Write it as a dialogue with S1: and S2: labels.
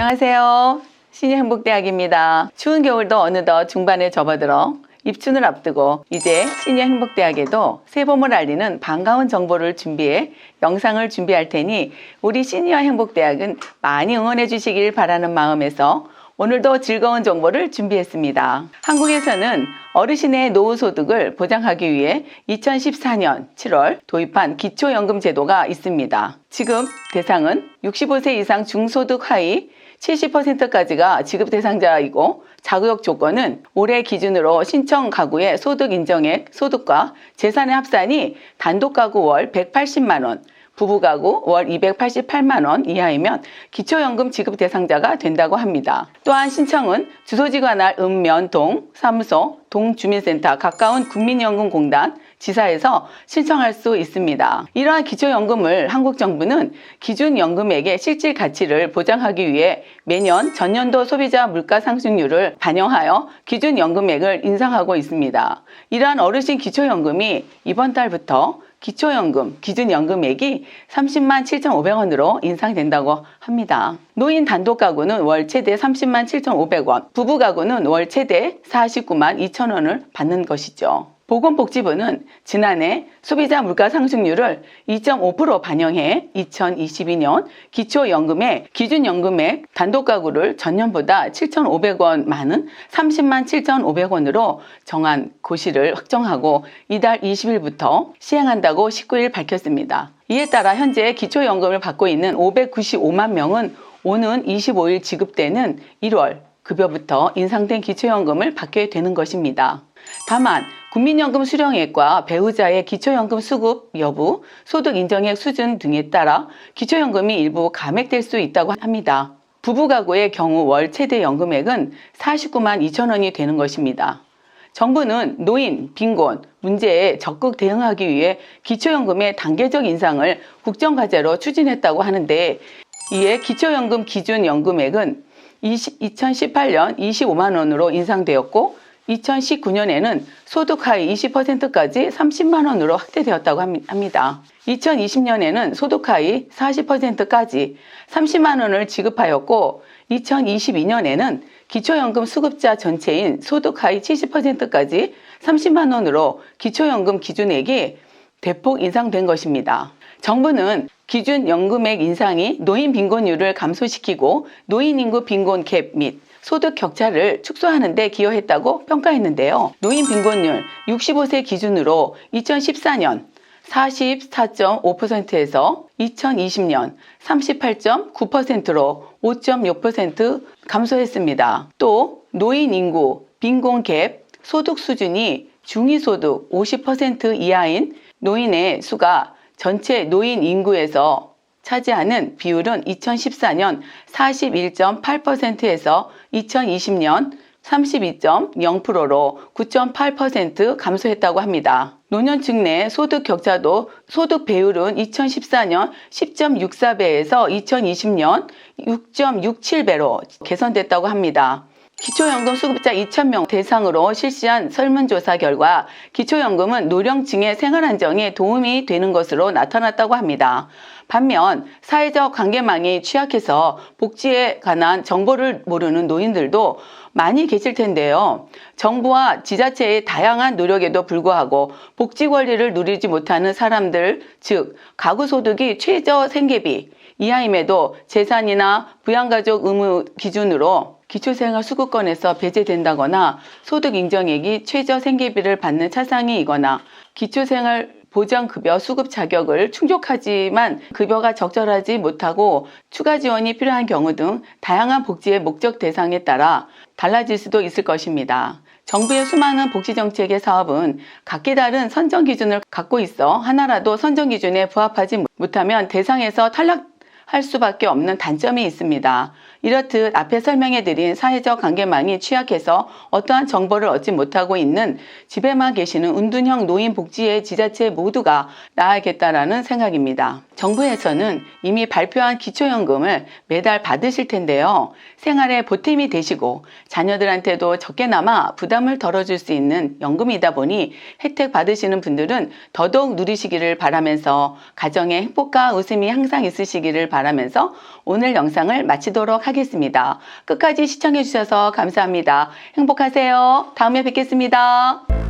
S1: 안녕하세요. 신여행복대학입니다. 추운 겨울도 어느덧 중반에 접어들어 입춘을 앞두고 이제 신여행복대학에도 새봄을 알리는 반가운 정보를 준비해 영상을 준비할 테니 우리 신여행복대학은 많이 응원해 주시길 바라는 마음에서 오늘도 즐거운 정보를 준비했습니다. 한국에서는 어르신의 노후소득을 보장하기 위해 2014년 7월 도입한 기초연금 제도가 있습니다. 지급 대상은 65세 이상 중소득 하위 70%까지가 지급 대상자이고 자격 조건은 올해 기준으로 신청 가구의 소득 인정액, 소득과 재산의 합산이 단독 가구 월 180만 원, 부부 가구 월 288만 원 이하이면 기초연금 지급 대상자가 된다고 합니다. 또한 신청은 주소지 관할 읍면, 동, 사무소, 동주민센터, 가까운 국민연금공단, 지사에서 신청할 수 있습니다. 이러한 기초연금을 한국 정부는 기준연금액의 실질 가치를 보장하기 위해 매년 전년도 소비자 물가 상승률을 반영하여 기준연금액을 인상하고 있습니다. 이러한 어르신 기초연금이 이번 달부터 기초연금, 기준연금액이 30만 7,500원으로 인상된다고 합니다. 노인 단독 가구는 월 최대 30만 7,500원, 부부 가구는 월 최대 49만 2,000원을 받는 것이죠. 보건복지부는 지난해 소비자 물가 상승률을 2.5% 반영해 2022년 기초연금의 기준연금액 단독 가구를 전년보다 7,500원 많은 30만 7,500원으로 정한 고시를 확정하고 이달 20일부터 시행한다고 19일 밝혔습니다. 이에 따라 현재 기초연금을 받고 있는 595만 명은 오는 25일 지급되는 1월 급여부터 인상된 기초연금을 받게 되는 것입니다. 다만 국민연금 수령액과 배우자의 기초연금 수급 여부, 소득 인정액 수준 등에 따라 기초연금이 일부 감액될 수 있다고 합니다. 부부 가구의 경우 월 최대 연금액은 49만 2천 원이 되는 것입니다. 정부는 노인, 빈곤 문제에 적극 대응하기 위해 기초연금의 단계적 인상을 국정과제로 추진했다고 하는데 이에 기초연금 기준연금액은 2018년 25만 원으로 인상되었고 2019년에는 소득 하위 20%까지 30만 원으로 확대되었다고 합니다. 2020년에는 소득 하위 40%까지 30만 원을 지급하였고 2022년에는 기초연금 수급자 전체인 소득 하위 70%까지 30만 원으로 기초연금 기준액이 대폭 인상된 것입니다. 정부는 기준연금액 인상이 노인 빈곤율을 감소시키고 노인 인구 빈곤 갭 및 소득 격차를 축소하는 데 기여했다고 평가했는데요. 노인 빈곤율 65세 기준으로 2014년 44.5%에서 2020년 38.9%로 5.6% 감소했습니다. 또 노인 인구 빈곤 갭 소득 수준이 중위소득 50% 이하인 노인의 수가 전체 노인 인구에서 차지하는 비율은 2014년 41.8%에서 2020년 32.0%로 9.8% 감소했다고 합니다. 노년층 내 소득 격차도 소득 배율은 2014년 10.64배에서 2020년 6.67배로 개선됐다고 합니다. 기초연금 수급자 2,000명 대상으로 실시한 설문조사 결과 기초연금은 노령층의 생활 안정에 도움이 되는 것으로 나타났다고 합니다. 반면 사회적 관계망이 취약해서 복지에 관한 정보를 모르는 노인들도 많이 계실 텐데요. 정부와 지자체의 다양한 노력에도 불구하고 복지 권리를 누리지 못하는 사람들, 즉 가구소득이 최저 생계비 이하임에도 재산이나 부양가족 의무 기준으로 기초생활수급권에서 배제된다거나 소득 인정액이 최저 생계비를 받는 차상위이거나 기초생활보장급여 수급 자격을 충족하지만 급여가 적절하지 못하고 추가 지원이 필요한 경우 등 다양한 복지의 목적 대상에 따라 달라질 수도 있을 것입니다. 정부의 수많은 복지정책의 사업은 각기 다른 선정 기준을 갖고 있어 하나라도 선정 기준에 부합하지 못하면 대상에서 탈락할 수밖에 없는 단점이 있습니다. 이렇듯 앞에 설명해드린 사회적 관계망이 취약해서 어떠한 정보를 얻지 못하고 있는 집에만 계시는 은둔형 노인 복지의 지자체 모두가 나아야겠다라는 생각입니다. 정부에서는 이미 발표한 기초연금을 매달 받으실 텐데요. 생활에 보탬이 되시고 자녀들한테도 적게나마 부담을 덜어줄 수 있는 연금이다 보니 혜택 받으시는 분들은 더더욱 누리시기를 바라면서 가정에 행복과 웃음이 항상 있으시기를 바라면서 오늘 영상을 마치도록 하겠습니다. 하겠습니다. 끝까지 시청해 주셔서 감사합니다. 행복하세요. 다음에 뵙겠습니다.